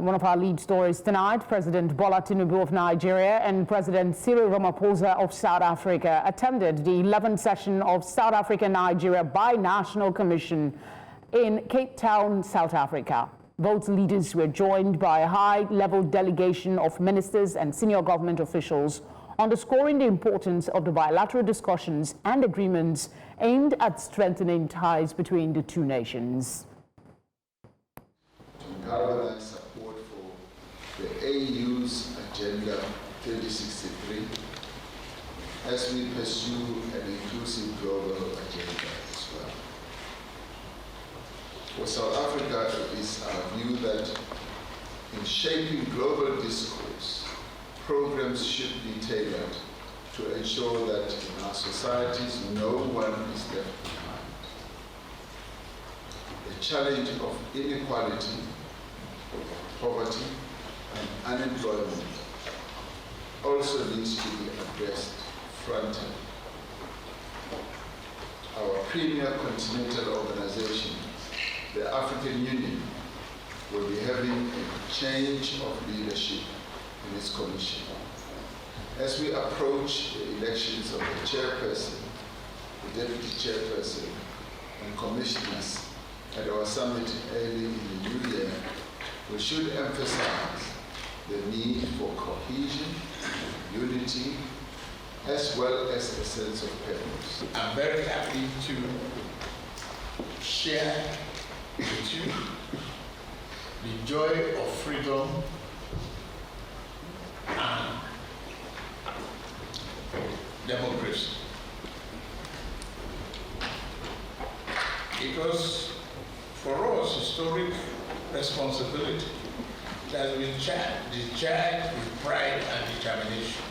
one of our lead stories tonight, President Bola Tinubu of Nigeria and President Cyril Ramaphosa of South Africa attended the 11th session of South Africa-Nigeria Binational Commission in Cape Town, South Africa. Both leaders were joined by a high-level delegation of ministers and senior government officials, underscoring the importance of the bilateral discussions and agreements aimed at strengthening ties between the two nations. To galvanize support for the AU's Agenda 2063 as we pursue an inclusive global agenda as well. For South Africa, it is our view that in shaping global discourse, programs should be tailored to ensure that in our societies no one is left behind. The challenge of inequality, poverty, and unemployment also needs to be addressed front-end. Our premier continental organization, the African Union, will be having a change of leadership in its commission. As we approach the elections of the chairperson, the deputy chairperson, and commissioners at our summit early in the new year, we should emphasize the need for cohesion, unity, as well as a sense of purpose. I'm very happy to share with you the joy of freedom and democracy. Because for us, historic responsibility that has been discharged with pride and determination.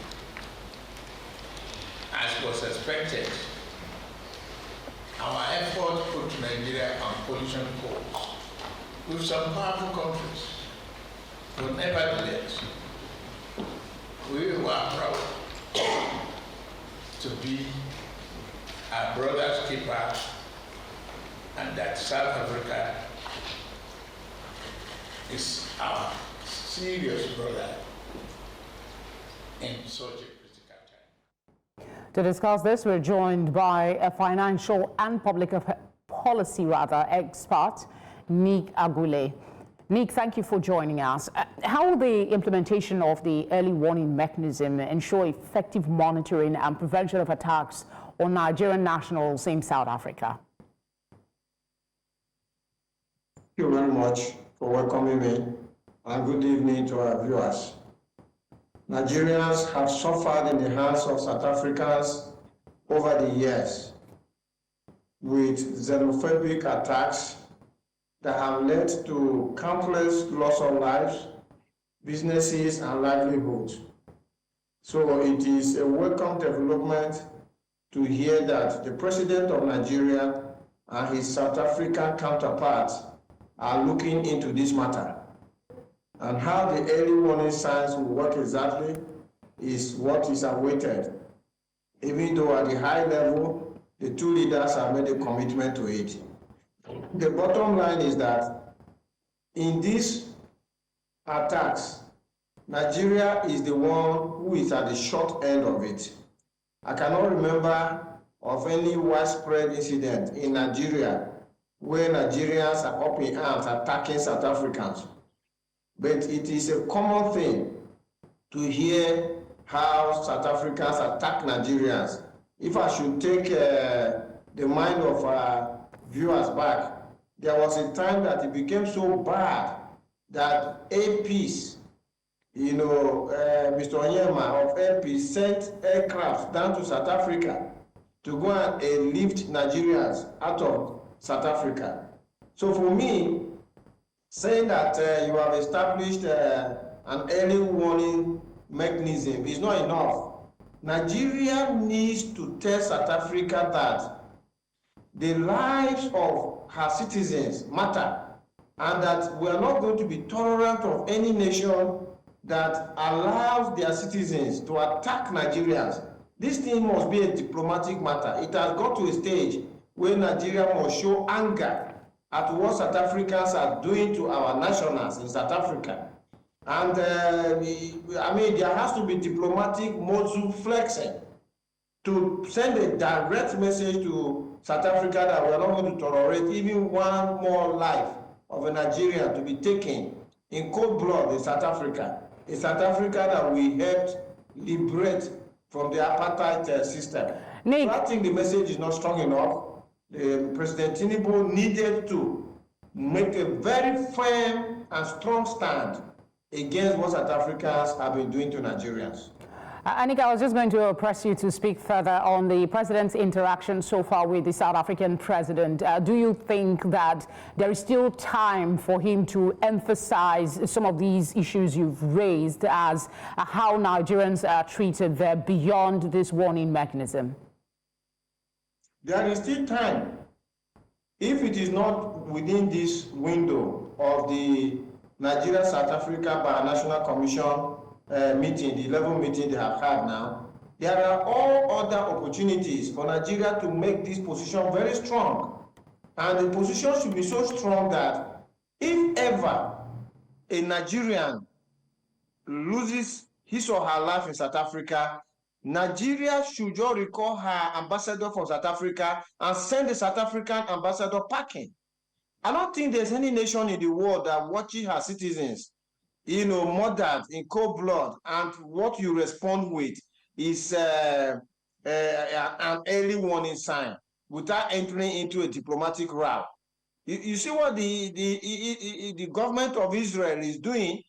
As was expected, our effort put Nigeria on collision course with some powerful countries, but nevertheless, we were proud to be our brother's keeper, and that South Africa is our serious brother in such a critical time. To discuss this, we're joined by a financial and public policy expert, Nick Agule. Nick, thank you for joining us. How will the implementation of the early warning mechanism ensure effective monitoring and prevention of attacks on Nigerian nationals in South Africa? Thank you very much for welcoming me, and good evening to our viewers. Nigerians have suffered in the hands of South Africans over the years with xenophobic attacks that have led to countless loss of lives, businesses, and livelihoods. So it is a welcome development to hear that the President of Nigeria and his South African counterparts are looking into this matter. And how the early warning signs will work exactly is what is awaited, even though at the high level, the two leaders have made a commitment to it. The bottom line is that in these attacks, Nigeria is the one who is at the short end of it. I cannot remember of any widespread incident in Nigeria where Nigerians are up in arms attacking South Africans. But it is a common thing to hear how South Africans attack Nigerians. If I should take the mind of our viewers back, there was a time that it became so bad that APs, Mr. Onyema of AP sent aircraft down to South Africa to go and lift Nigerians out of South Africa. So for me, saying that you have established an early warning mechanism is not enough. Nigeria needs to tell South Africa that the lives of her citizens matter, and that we are not going to be tolerant of any nation that allows their citizens to attack Nigerians. This thing must be a diplomatic matter. It has got to a stage where Nigeria must show anger at what South Africans are doing to our nationals in South Africa. And I mean, there has to be diplomatic muscle flexing to send a direct message to South Africa that we are not going to tolerate even one more life of a Nigerian to be taken in cold blood in South Africa. A South Africa that we helped liberate from the apartheid system. Nick. So I think the message is not strong enough. President Tinubu needed to make a very firm and strong stand against what South Africans have been doing to Nigerians. Nick, I was just going to press you to speak further on the president's interaction so far with the South African president. Do you think that there is still time for him to emphasize some of these issues you've raised as how Nigerians are treated there beyond this warning mechanism? There is still time. If it is not within this window of the Nigeria-South Africa Binational Commission meeting, the 11th meeting they have had now, there are all other opportunities for Nigeria to make this position very strong. And the position should be so strong that if ever a Nigerian loses his or her life in South Africa, Nigeria should just recall her ambassador from South Africa and send the South African ambassador packing. I don't think there's any nation in the world that watches her citizens, murdered in cold blood, and what you respond with is an early warning sign without entering into a diplomatic row. You see what the government of Israel is doing,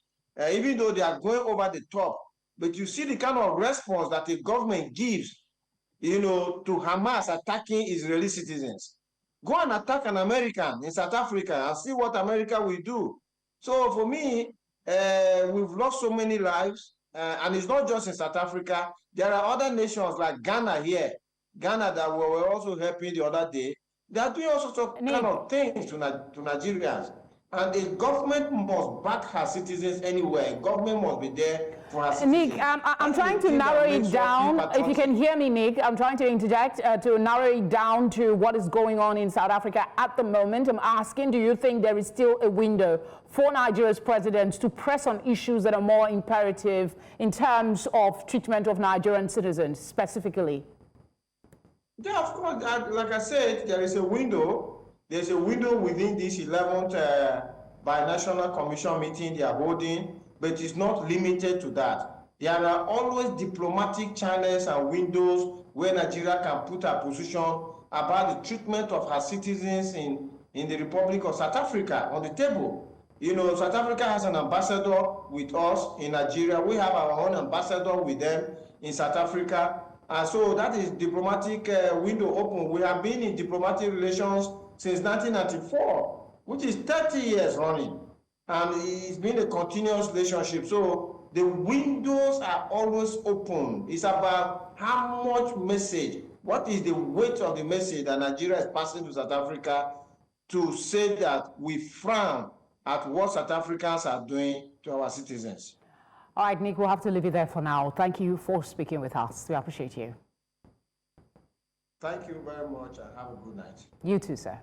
even though they are going over the top, but you see the kind of response that the government gives, to Hamas attacking Israeli citizens. Go and attack an American in South Africa and see what America will do. So for me, we've lost so many lives, and it's not just in South Africa. There are other nations like Ghana here, Ghana that we were also helping the other day. They are doing all sorts of kind of things to Nigerians. And the government must back her citizens anywhere. Government must be there for her citizens. Nick, I'm trying to narrow it down. If you can hear me, Nick, I'm trying to interject to narrow it down to what is going on in South Africa at the moment. I'm asking, do you think there is still a window for Nigeria's president to press on issues that are more imperative in terms of treatment of Nigerian citizens specifically? Yeah, of course. Like I said, there is a window. There's a window within this 11th Binational Commission meeting they are holding, but it's not limited to that. There are always diplomatic channels and windows where Nigeria can put her position about the treatment of her citizens in the Republic of South Africa on the table. South Africa has an ambassador with us in Nigeria. We have our own ambassador with them in South Africa. And so that is diplomatic window open. We have been in diplomatic relations since 1994, which is 30 years running. And it's been a continuous relationship. So the windows are always open. It's about how much message, what is the weight of the message that Nigeria is passing to South Africa to say that we frown at what South Africans are doing to our citizens. All right, Nick, we'll have to leave it there for now. Thank you for speaking with us. We appreciate you. Thank you very much and have a good night. You too, sir.